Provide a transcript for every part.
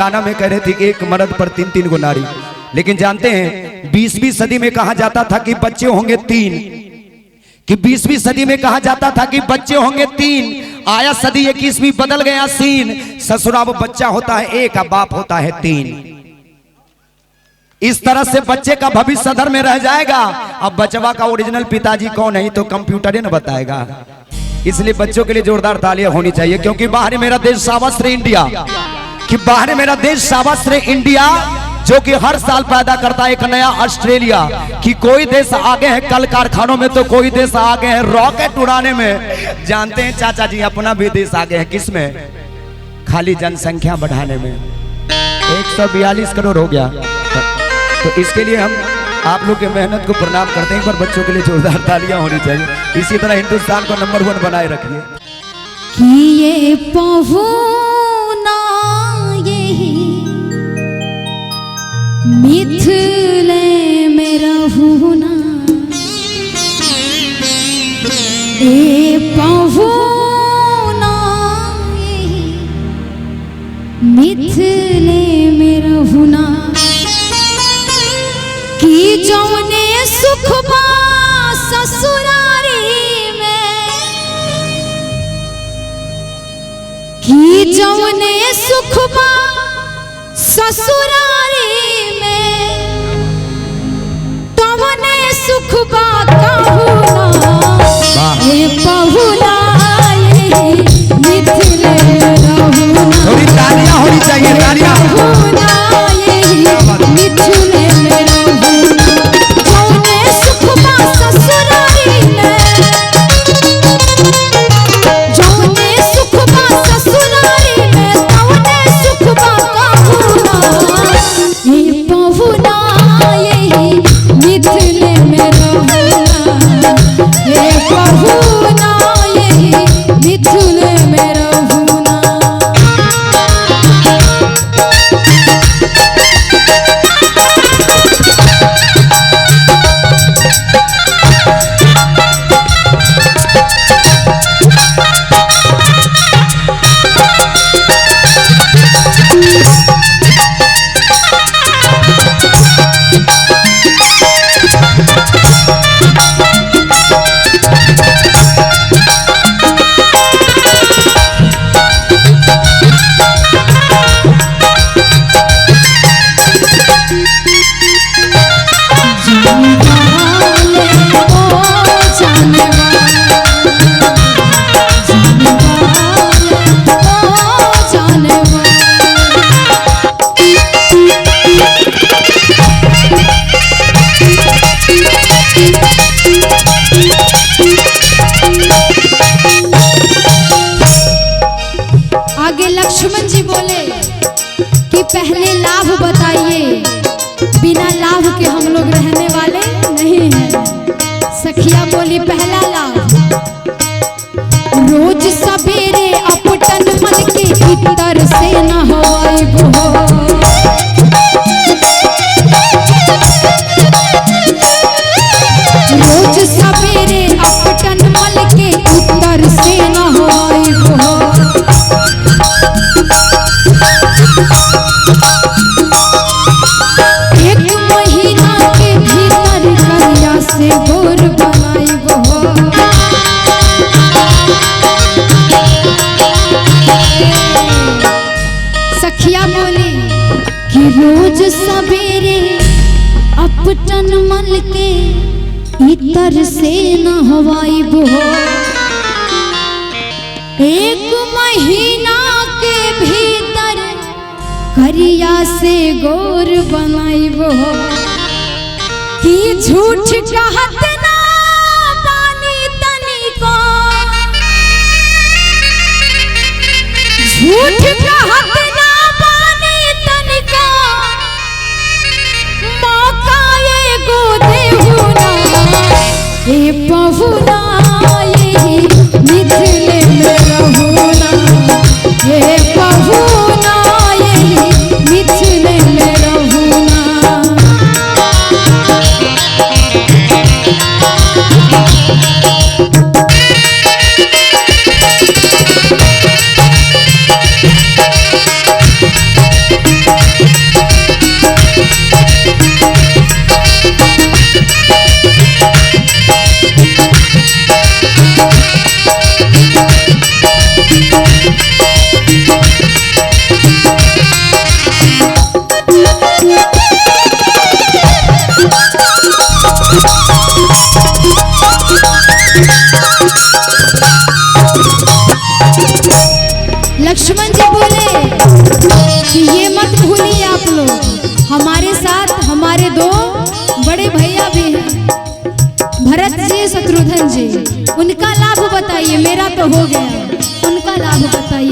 गाना में कह रहे थे कि एक मर्द पर 3-3 गो नारी, लेकिन जानते हैं 20वीं सदी में कहा जाता था कि बच्चे होंगे 3, कि 20वीं सदी में कहा जाता था कि बच्चे होंगे 3। आया सदी 21वीं, बदल गया सीन। ससुरा वो बच्चा होता है 1 और बाप होता है 3। इस तरह से बच्चे का भविष्य सदर में रह जाएगा। अब बचवा का ओरिजिनल पिताजी कौन है तो कंप्यूटर ही न बताएगा। इसलिए बच्चों के लिए जोरदार तालियां होनी चाहिए, क्योंकि बाहर मेरा देश सावस्त्र इंडिया, कि बाहर मेरा देश सावस्त्र इंडिया जो कि हर साल पैदा करता है एक नया ऑस्ट्रेलिया। कि कोई देश आगे है कल कारखानों में तो कोई देश आगे है रॉकेट उड़ाने में। जानते हैं चाचा जी अपना भी देश आगे है किस में? खाली जनसंख्या बढ़ाने में। 142 करोड़ हो गया। तो इसके लिए हम आप लोग की मेहनत को प्रणाम करते हैं। पर बच्चों के लिए जोरदार तालियां होनी चाहिए। इसी तरह हिंदुस्तान को नंबर 1 बनाए रखिए। कि ये पहुना यही मिथिले में रहूना, ये पहुना यही मिथिले में रहूना, कि जौने सुखबा ससुरारी में, कि जौने सुखबा ससुरारी में, तवने सुखबा कहूना, ये पहुना यही मिथिले रहूना। थोड़ी तालियां होनी चाहिए, तालियां। पहुना यही मिथिले में रहूना, जौने सुखबा ससुरारी में, जौने सुखबा ससुरारी में, तवने सुखबा कहूना, ये पहुना यही मिथिले में रहूना, ये पहुना यही मिथिले में रहूना। आगे लक्ष्मण जी बोले कि पहले लाभ बताइए, बिना लाभ के हम लोग रहने वाले नहीं हैं। सखिया बोली पहला लाभ, रोज सवेरे अपटन मन के इतर से न होइबो, रोज सवेरे अपटन मन के इतर से न होइबो, एक महीना के भीतर करिया से गोर बनाइबो। सखिया बोली कि रोज सवेरे अपटन मल के इतर से न हवाइबो, एक महीना के भीतर करिया से गोर बनाइबो, कि झूठ कहत ना बानी तनिको, झूठ कहत ना बानी तनिको, मौका एगो देहुना, ए पहुना यही मिथिले में रहूना, ए पहुना यही मिथिले में रहूना।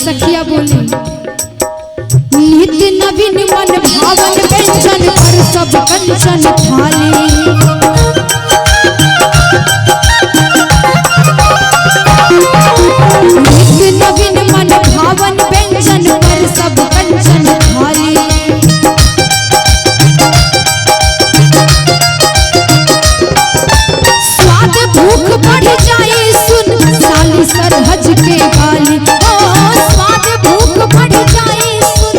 सखिया बोली नित्य नवीन मन भावन व्यंजन पर सब कंचन थाली। नित्य नवीन मन भावन व्यंजन पर सब कंचन थाली। स्वाद भूख बढ़ जाए सुन साली सरहज के गाली। ओ स्वाद भूख बढ़ जाए सुन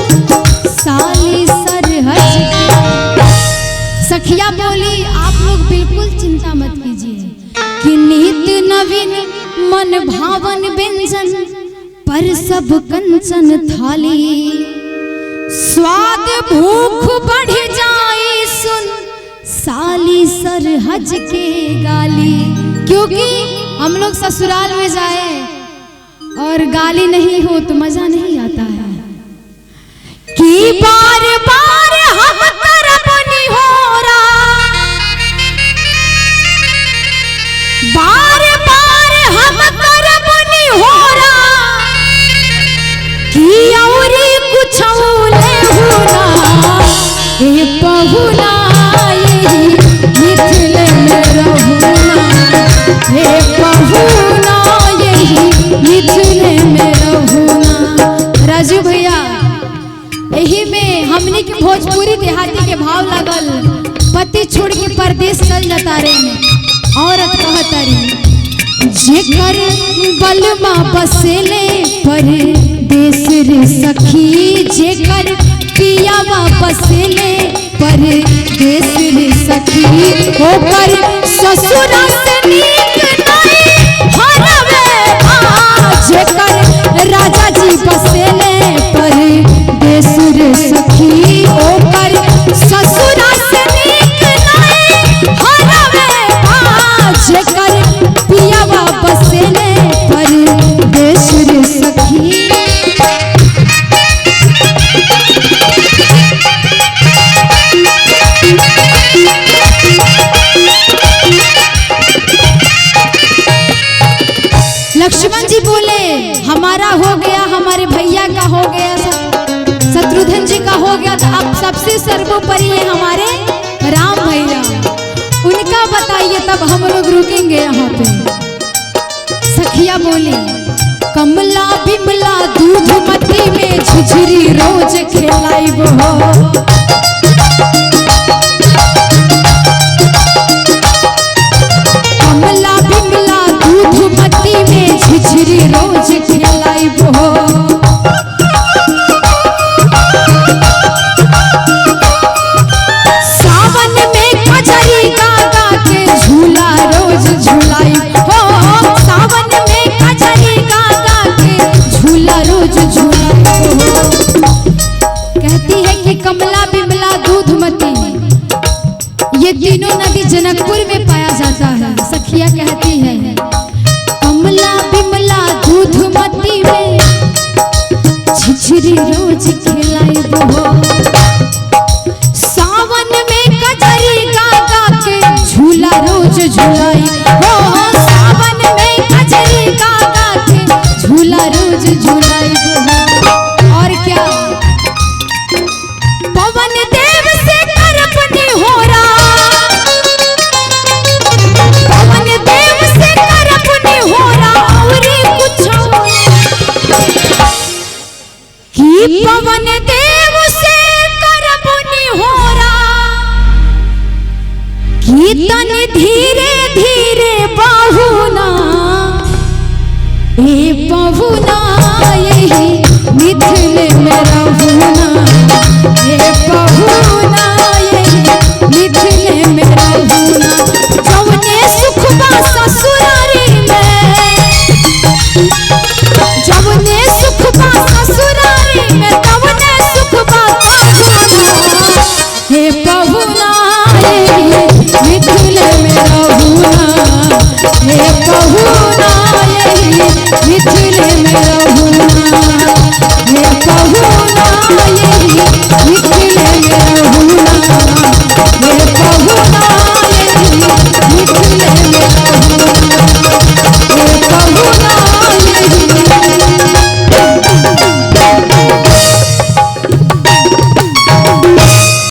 साली सरहज के। सखिया बोली आप लोग बिल्कुल चिंता मत कीजिए कि नित्य नवीन मन भावन व्यंजन पर सब कंचन थाली। स्वाद भूख बढ़ जाए सुन साली सरहज के गाली। क्योंकि हम लोग ससुराल में जाए और गाली नहीं हो तो मजा नहीं आता है कि बार बार हम तरफ निहोरा, बार बार हम तरफ निहोरा कि औरी कुछ ले हुना ए बहुना मिथिल में रहुना हे बहुना यही मिथिल में रहुना। राजू भैया यही में हमने के भोजपुरी देहाती के भाव लागल। पति छोड़ के परदेश चल जाता रे औरत कहतरी जेकर बलमा बसेले परदेश रे सखी। जेकर पियावा बसेले परदेश रे सखी। ओकर ससुरा से नीक नहीं हरवे जेकर राजा जी बसेले परदेश रे सखी। ओकर ससुरा से नीक नहीं हरवे जेकर पियावा बसेले परदेश रे सखी। लक्ष्मण जी बोले हमारा हो गया, हमारे भैया का हो गया, शत्रुघ्न जी का हो गया, तो अब सबसे सर्वोपरि है हमारे राम भैया। उनका बताइए तब हम लोग रुकेंगे यहाँ पे। सखिया बोली कमला बिमला दूध मती में झिझरी रोज खिलाइब हो। कमला बिमला दूध मती में झिझरी रोज खिलाइब हो। सावन में कजरी गा के झूला रोज झूलाइब हो। सावन में कजरी गा के झूला रोज झूलाइब हो। कहती है कि कमला बिमला दूधमती ये तीनों नदी जनकपुर में पाया जाता है। सखिया कहती है कमला बिमला दूधमती में झिझरी रोज खिलाइब हो। सावन में कजरी गा के झूला रोज झूलाई हो। सावन में कजरी गा के झूला रोज झूलाई हो। और क्या पवन देव से करपनी हो रहा, पवन देव से करपनी हो रहा और कुछ कि पवन देव से करपनी हो रहा कि तन धीरे धीरे बहुना ए बहुना यही मिथिल में रहुना। ए बहुना यही मिथिल में रहुना। जौने सुख बा ससुरारी में, जौने सुख बा ससुरारी में तवने सुख बा बहुना। हे बहुना यही मिथिल में रहुना। हे बहुना यही मिथिल में रहुना। हे बहुना यही